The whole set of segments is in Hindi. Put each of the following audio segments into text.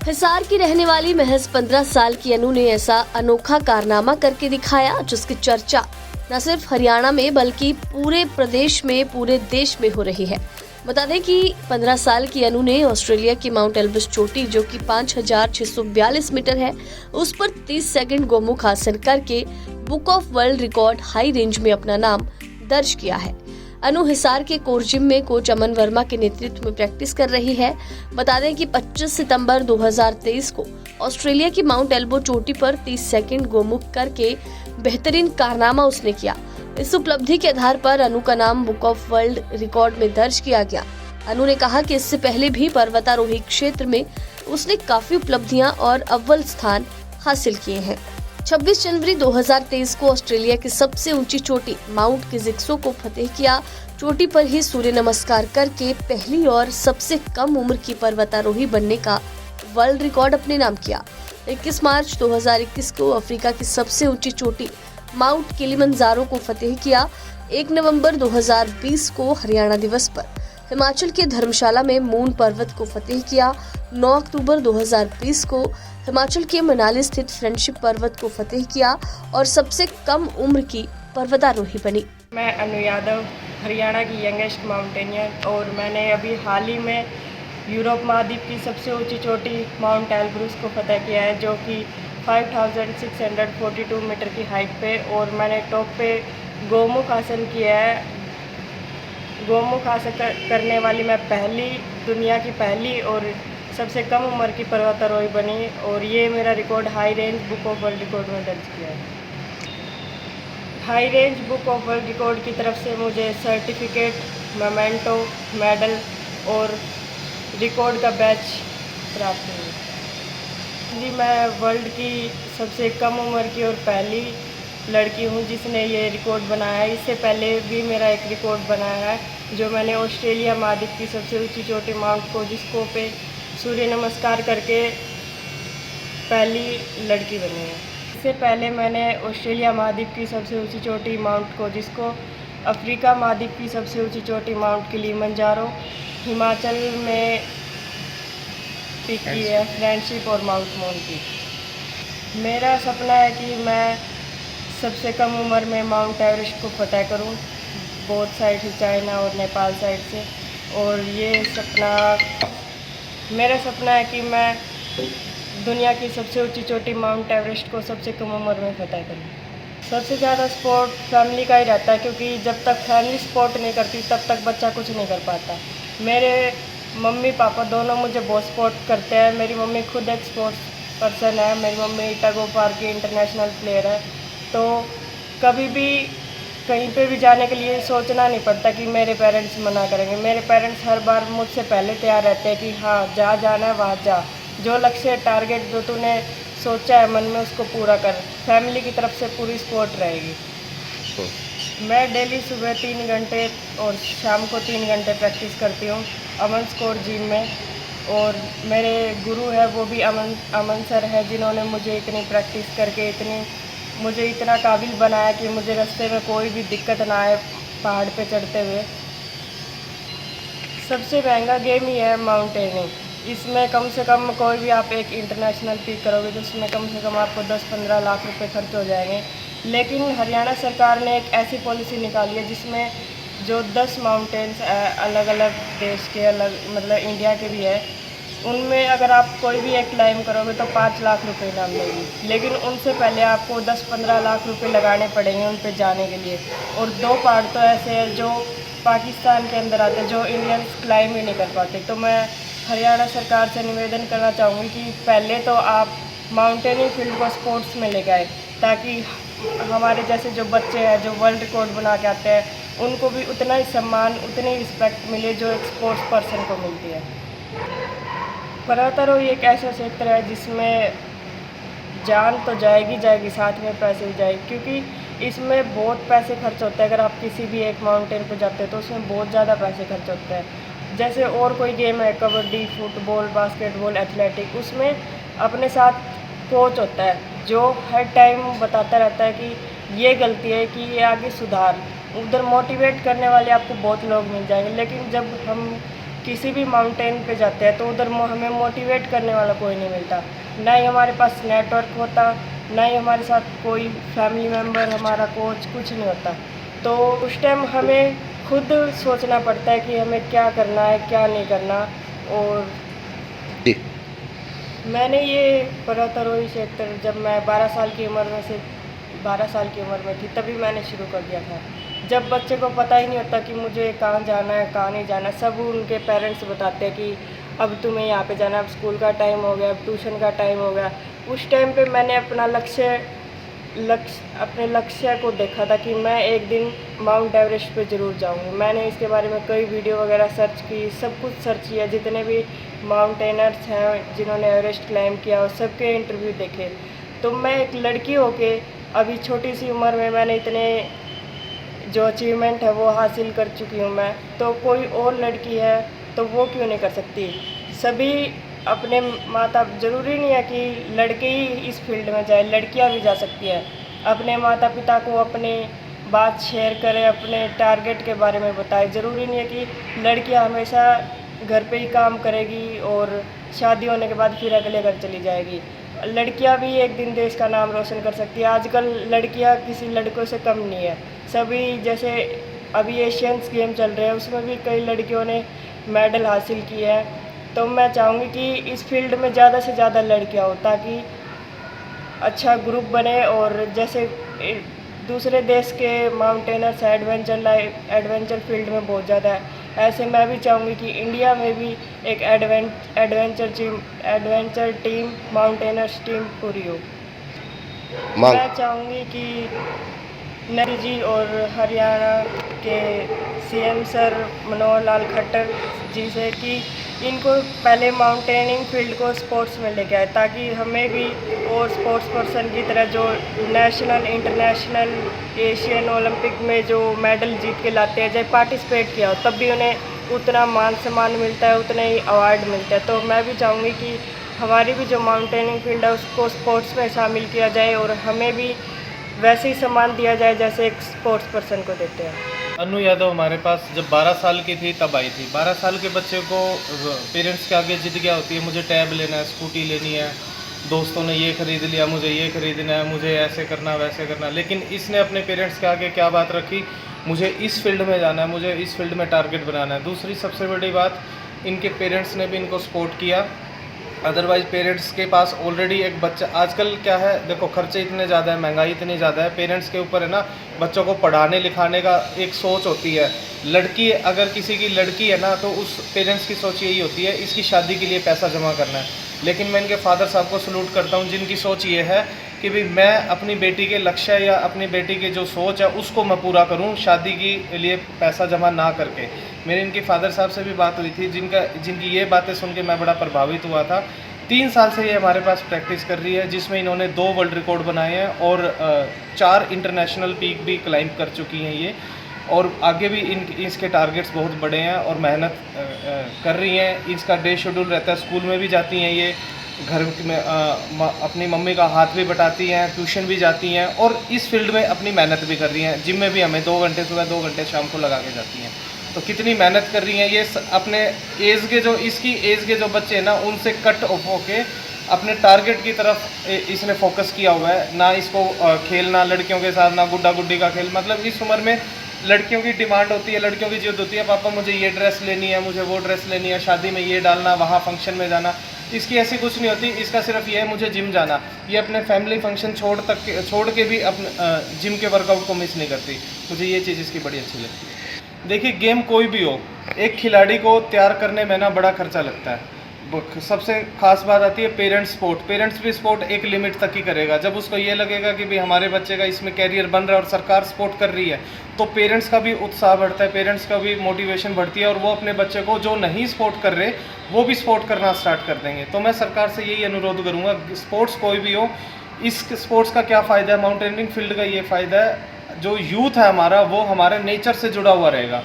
हिसार की रहने वाली महज 15 साल की अनु ने ऐसा अनोखा कारनामा करके दिखाया जिसकी चर्चा न सिर्फ हरियाणा में बल्कि पूरे प्रदेश में, पूरे देश में हो रही है। बता दें कि 15 साल की अनु ने ऑस्ट्रेलिया की माउंट एल्ब्रस चोटी जो कि 5642 मीटर है, उस पर 30 सेकंड गोमुख आसन करके book of world record high range में अपना नाम दर्ज किया है। अनु हिसार के कोर जिम में कोच अमन वर्मा के नेतृत्व में प्रैक्टिस कर रही है। बता दें कि 25 सितंबर 2023 को ऑस्ट्रेलिया की माउंट एल्ब्रो चोटी पर 30 सेकंड गोमुख करके बेहतरीन कारनामा उसने किया। इस उपलब्धि के आधार पर अनु का नाम बुक ऑफ वर्ल्ड रिकॉर्ड में दर्ज किया गया। अनु ने कहा कि इससे पहले भी पर्वतारोही क्षेत्र में उसने काफी उपलब्धियां और अव्वल स्थान हासिल किए हैं। 26 जनवरी 2023 को ऑस्ट्रेलिया की सबसे ऊंची चोटी माउंट किजिक्सो को फतेह किया। चोटी पर ही सूर्य नमस्कार करके पहली और सबसे कम उम्र की पर्वतारोही बनने का वर्ल्ड रिकॉर्ड अपने नाम किया। 21 मार्च 2021 को अफ्रीका की सबसे ऊंची चोटी माउंट किलिमंजारो को फतेह किया। 1 नवंबर 2020 को हरियाणा दिवस पर हिमाचल के धर्मशाला में मून पर्वत को फतेह किया। 9 अक्टूबर 2020 को हिमाचल के मनाली स्थित फ्रेंडशिप पर्वत को फतेह किया और सबसे कम उम्र की पर्वतारोही बनी। मैं अनु यादव, हरियाणा की यंगेस्ट माउंटेनियर, और मैंने अभी हाल ही में यूरोप महाद्वीप की सबसे ऊंची चोटी माउंट एल्ब्रूस को फतेह किया है, जो कि 5642 मीटर की हाइट पे, और मैंने टॉप पे गोमुख आसन किया है। गोमुख आसन करने वाली मैं दुनिया की पहली और सबसे कम उम्र की पर्वतारोही बनी, और ये मेरा record high range book of world record में दर्ज किया है। High range book of world record की तरफ से मुझे सर्टिफिकेट, मोमेंटो, मेडल और रिकॉर्ड का बैच प्राप्त हुआ। जी, मैं वर्ल्ड की सबसे कम उम्र की और पहली लड़की हूँ जिसने ये रिकॉर्ड बनाया है। इससे पहले भी मेरा एक रिकॉर्ड बनाया है, जो मैंने ऑस्ट्रेलिया महाद्वीप की सबसे ऊंची चोटी माउंट कोजिस्को पे सूर्य नमस्कार करके पहली लड़की बनी है। इससे पहले मैंने ऑस्ट्रेलिया महाद्वीप की सबसे ऊंची चोटी माउंट कोजिस्को, अफ्रीका महाद्वीप की सबसे ऊंची चोटी माउंट किलिमंजारो, हिमाचल में पिक की है फ्रेंडशिप और माउंट मून पीक। मेरा सपना है कि मैं सबसे कम उम्र में माउंट एवरेस्ट को फतेह करूं, बोथ साइड से, चाइना और नेपाल साइड से। और ये मेरा सपना है कि मैं दुनिया की सबसे ऊंची चोटी माउंट एवरेस्ट को सबसे कम उम्र में फतेह करूं। सबसे ज़्यादा सपोर्ट फैमिली का ही रहता है, क्योंकि जब तक फैमिली सपोर्ट नहीं करती तब तक बच्चा कुछ नहीं कर पाता। मेरे मम्मी पापा दोनों मुझे बहुत सपोर्ट करते हैं। मेरी मम्मी खुद एक स्पोर्ट्स पर्सन है। मेरी मम्मी टग ऑफ वार की इंटरनेशनल प्लेयर है, तो कभी भी कहीं पे भी जाने के लिए सोचना नहीं पड़ता कि मेरे पेरेंट्स मना करेंगे। मेरे पेरेंट्स हर बार मुझसे पहले तैयार रहते हैं कि हाँ, जहाँ जाना है वहाँ जा, जो लक्ष्य टारगेट जो तूने सोचा है मन में उसको पूरा कर। फैमिली की तरफ से पूरी सपोर्ट रहेगी। मैं डेली सुबह 3 घंटे और शाम को 3 घंटे प्रैक्टिस करती हूँ अमन स्कोर जिम में, और मेरे गुरु है वो भी अमन सर है, जिन्होंने मुझे इतनी प्रैक्टिस करके मुझे इतना काबिल बनाया कि मुझे रास्ते में कोई भी दिक्कत ना आए पहाड़ पे चढ़ते हुए। सबसे महंगा गेम ही है माउंटेनिंग। इसमें कम से कम कोई भी आप एक इंटरनेशनल पीक करोगे तो उसमें कम से कम आपको 10-15 लाख रुपए खर्च हो जाएंगे। लेकिन हरियाणा सरकार ने एक ऐसी पॉलिसी निकाली है जिसमें जो 10 माउंटेन्स अलग अलग देश के, अलग मतलब इंडिया के भी है, उनमें अगर आप कोई भी एक क्लाइम करोगे तो 5 लाख रुपए इनाम मिलेगी। लेकिन उनसे पहले आपको 10-15 लाख रुपए लगाने पड़ेंगे उन पे जाने के लिए। और 2 पहाड़ तो ऐसे हैं जो पाकिस्तान के अंदर आते हैं, जो इंडियंस क्लाइम ही नहीं कर पाते। तो मैं हरियाणा सरकार से निवेदन करना चाहूँगी कि पहले तो आप माउंटेनिंग फील्ड को स्पोर्ट्स में लेके आए, ताकि हमारे जैसे जो बच्चे हैं जो वर्ल्ड रिकॉर्ड बना के आते हैं, उनको भी उतना ही सम्मान, उतनी रिस्पेक्ट मिले जो एक स्पोर्ट्स पर्सन को मिलती है। पर्वतारोही एक ऐसा क्षेत्र है जिसमें जान तो जाएगी, साथ में पैसे भी जाएगी, क्योंकि इसमें बहुत पैसे खर्च होते हैं। अगर आप किसी भी एक माउंटेन पर जाते हैं तो उसमें बहुत ज़्यादा पैसे खर्च होते हैं। जैसे और कोई गेम है, कबड्डी, फुटबॉल, बास्केटबॉल, एथलेटिक, उसमें अपने साथ कोच होता है जो हर टाइम बताता रहता है कि ये गलती है, कि ये आगे सुधार। उधर मोटिवेट करने वाले आपको बहुत लोग मिल जाएंगे। लेकिन जब हम किसी भी माउंटेन पे जाते हैं तो उधर हमें मोटिवेट करने वाला कोई नहीं मिलता, ना ही हमारे पास नेटवर्क होता, ना ही हमारे साथ कोई फैमिली मेम्बर, हमारा कोच, कुछ नहीं होता। तो उस टाइम हमें खुद सोचना पड़ता है कि हमें क्या करना है, क्या नहीं करना। और जी। मैंने ये पर्वतारोही क्षेत्र जब मैं 12 साल की उम्र में थी तभी मैंने शुरू कर दिया था। जब बच्चे को पता ही नहीं होता कि मुझे कहाँ जाना है, कहाँ नहीं जाना, सब उनके पेरेंट्स बताते हैं कि अब तुम्हें यहाँ पे जाना है, अब स्कूल का टाइम हो गया, अब ट्यूशन का टाइम हो गया। उस टाइम पे मैंने अपने लक्ष्य को देखा था कि मैं एक दिन माउंट एवरेस्ट पे ज़रूर जाऊंगी। मैंने इसके बारे में कई वीडियो वगैरह सर्च की, सब कुछ सर्च किया, जितने भी माउंटेनर्स हैं जिन्होंने एवरेस्ट क्लाइम किया और सबके इंटरव्यू देखे। तो मैं एक लड़की होके अभी छोटी सी उम्र में मैंने इतने जो अचीवमेंट है वो हासिल कर चुकी हूँ मैं, तो कोई और लड़की है तो वो क्यों नहीं कर सकती। सभी अपने माता, ज़रूरी नहीं है कि लड़के ही इस फील्ड में जाए, लड़कियां भी जा सकती हैं। अपने माता पिता को अपनी बात शेयर करें, अपने टारगेट के बारे में बताए। ज़रूरी नहीं है कि लड़कियां हमेशा घर पे ही काम करेगी और शादी होने के बाद फिर अगले घर चली जाएगी। लड़कियां भी एक दिन देश का नाम रोशन कर सकती है। आजकल लड़कियां किसी लड़कों से कम नहीं है। सभी, जैसे अभी एशियंस गेम चल रहे हैं उसमें भी कई लड़कियों ने मेडल हासिल किए हैं। तो मैं चाहूँगी कि इस फील्ड में ज़्यादा से ज़्यादा लड़कियाँ हो ताकि अच्छा ग्रुप बने। और जैसे दूसरे देश के माउंटेनर्स एडवेंचर फील्ड में बहुत ज़्यादा है, ऐसे मैं भी चाहूँगी कि इंडिया में भी एक एडवेंचर टीम, माउंटेनर्स टीम पूरी हो। मैं चाहूँगी कि नरी जी और हरियाणा के सीएम सर मनोहर लाल खट्टर जी से कि इनको पहले माउंटेनिंग फील्ड को स्पोर्ट्स में लेके आए ताकि हमें भी और स्पोर्ट्स पर्सन की तरह जो नेशनल, इंटरनेशनल, एशियन, ओलंपिक में जो मेडल जीत के लाते हैं, जब पार्टिसिपेट किया हो तब भी उन्हें उतना मान सम्मान मिलता है, उतने ही अवार्ड मिलते हैं। तो मैं भी चाहूँगी कि हमारी भी जो माउंटेनिंग फील्ड है उसको स्पोर्ट्स में शामिल किया जाए और हमें भी वैसे ही सम्मान दिया जाए जैसे एक स्पोर्ट्स पर्सन को देते हैं। अनु यादव हमारे पास जब 12 साल की थी तब आई थी। 12 साल के बच्चे को पेरेंट्स के आगे जिद क्या होती है, मुझे टैब लेना है, स्कूटी लेनी है, दोस्तों ने ये ख़रीद लिया, मुझे ये ख़रीदना है, मुझे ऐसे करना वैसे करना। लेकिन इसने अपने पेरेंट्स के आगे क्या बात रखी, मुझे इस फील्ड में जाना है, मुझे इस फील्ड में टारगेट बनाना है। दूसरी सबसे बड़ी बात, इनके पेरेंट्स ने भी इनको सपोर्ट किया। अदरवाइज़ पेरेंट्स के पास ऑलरेडी एक बच्चा, आजकल क्या है देखो, खर्चे इतने ज़्यादा है, महंगाई इतनी ज़्यादा है, पेरेंट्स के ऊपर है ना, बच्चों को पढ़ाने लिखाने का एक सोच होती है। लड़की, अगर किसी की लड़की है ना तो उस पेरेंट्स की सोच यही होती है इसकी शादी के लिए पैसा जमा करना है। लेकिन मैं इनके फादर साहब को सलूट करता हूँ जिनकी सोच ये है कि भाई मैं अपनी बेटी के लक्ष्य या अपनी बेटी की जो सोच है उसको मैं पूरा करूँ, शादी के लिए पैसा जमा ना करके। मेरी इनके फादर साहब से भी बात हुई थी जिनकी ये बातें सुन के मैं बड़ा प्रभावित हुआ था। 3 साल से ये हमारे पास प्रैक्टिस कर रही है जिसमें इन्होंने 2 वर्ल्ड रिकॉर्ड बनाए हैं और 4 इंटरनेशनल पीक भी क्लाइंब कर चुकी हैं ये। और आगे भी इसके टारगेट्स बहुत बड़े हैं और मेहनत कर रही हैं। इसका डे शेड्यूल रहता है, स्कूल में भी जाती हैं ये, घर में अपनी मम्मी का हाथ भी बटाती हैं, ट्यूशन भी जाती हैं और इस फील्ड में अपनी मेहनत भी कर रही हैं। जिम में भी हमें 2 घंटे सुबह 2 घंटे शाम को लगा के जाती हैं। तो कितनी मेहनत कर रही हैं ये अपने एज के इसकी एज के जो बच्चे हैं ना उनसे कट ऑफ होके अपने टारगेट की तरफ इसने फोकस किया हुआ है। ना इसको खेलना लड़कियों के साथ, ना गुड्डा गुड्डी का खेल। मतलब इस उम्र में लड़कियों की डिमांड होती है, लड़कियों की जिद होती है, पापा मुझे ये ड्रेस लेनी है, मुझे वो ड्रेस लेनी है, शादी में ये डालना, वहाँ फंक्शन में जाना। इसकी ऐसी कुछ नहीं होती, इसका सिर्फ ये है मुझे जिम जाना। ये अपने फैमिली फंक्शन छोड़ के भी अपने जिम के वर्कआउट को मिस नहीं करती। मुझे ये चीज़ इसकी बड़ी अच्छी लगती है। देखिए, गेम कोई भी हो, एक खिलाड़ी को तैयार करने में ना बड़ा खर्चा लगता है। सबसे खास बात आती है पेरेंट्स सपोर्ट। पेरेंट्स भी सपोर्ट एक लिमिट तक ही करेगा। जब उसको ये लगेगा कि भाई हमारे बच्चे का इसमें कैरियर बन रहा है और सरकार सपोर्ट कर रही है, तो पेरेंट्स का भी उत्साह बढ़ता है, पेरेंट्स का भी मोटिवेशन बढ़ती है और वो अपने बच्चे को जो नहीं सपोर्ट कर रहे वो भी सपोर्ट करना स्टार्ट कर देंगे। तो मैं सरकार से यही अनुरोध करूँगा, स्पोर्ट्स कोई भी हो, इस स्पोर्ट्स का क्या फ़ायदा है, माउंटेनियरिंग फील्ड का ये फ़ायदा है, जो यूथ है हमारा वो हमारे नेचर से जुड़ा हुआ रहेगा।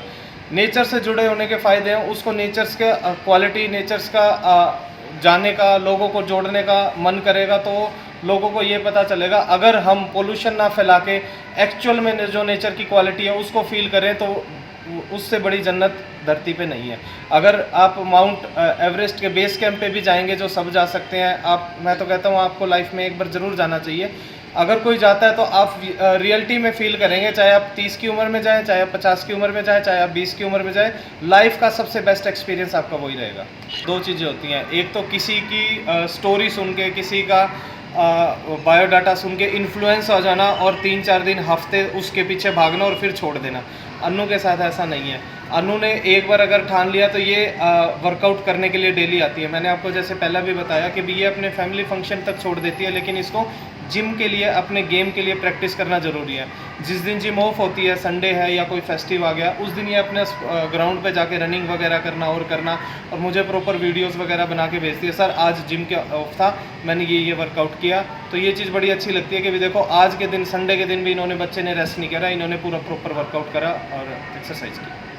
नेचर से जुड़े होने के फ़ायदे हैं, उसको नेचर्स के क्वालिटी, नेचर्स का जाने का, लोगों को जोड़ने का मन करेगा तो लोगों को ये पता चलेगा। अगर हम पोल्यूशन ना फैला के एक्चुअल में जो नेचर की क्वालिटी है उसको फील करें तो उससे बड़ी जन्नत धरती पे नहीं है। अगर आप माउंट एवरेस्ट के बेस कैंप पे भी जाएंगे, जो सब जा सकते हैं, मैं तो कहता हूँ आपको लाइफ में एक बार ज़रूर जाना चाहिए। अगर कोई जाता है तो आप रियलिटी में फील करेंगे, चाहे आप 30 की उम्र में जाएं, चाहे आप 50 की उम्र में जाएं, चाहे आप 20 की उम्र में जाएं, लाइफ का सबसे बेस्ट एक्सपीरियंस आपका वही रहेगा। दो चीज़ें होती हैं, एक तो किसी की स्टोरी सुन के, किसी का बायोडाटा सुन के इन्फ्लुएंस हो जाना और 3-4 दिन हफ्ते उसके पीछे भागना और फिर छोड़ देना। अन्नू के साथ ऐसा नहीं है। अन्नू ने एक बार अगर ठान लिया तो ये वर्कआउट करने के लिए डेली आती है। मैंने आपको जैसे पहला भी बताया कि ये अपने फैमिली फंक्शन तक छोड़ देती है, लेकिन इसको जिम के लिए, अपने गेम के लिए प्रैक्टिस करना ज़रूरी है। जिस दिन जिम ऑफ होती है, संडे है या कोई फेस्टिव आ गया, उस दिन ये अपने ग्राउंड पे जाके रनिंग वगैरह करना और मुझे प्रॉपर वीडियोस वगैरह बना के भेजती है, सर आज जिम के ऑफ था, मैंने ये वर्कआउट किया। तो ये चीज़ बड़ी अच्छी लगती है कि भी देखो आज के दिन, संडे के दिन भी इन्होंने, बच्चे ने रेस्ट नहीं करा, इन्होंने पूरा प्रॉपर वर्कआउट करा और एक्सरसाइज की।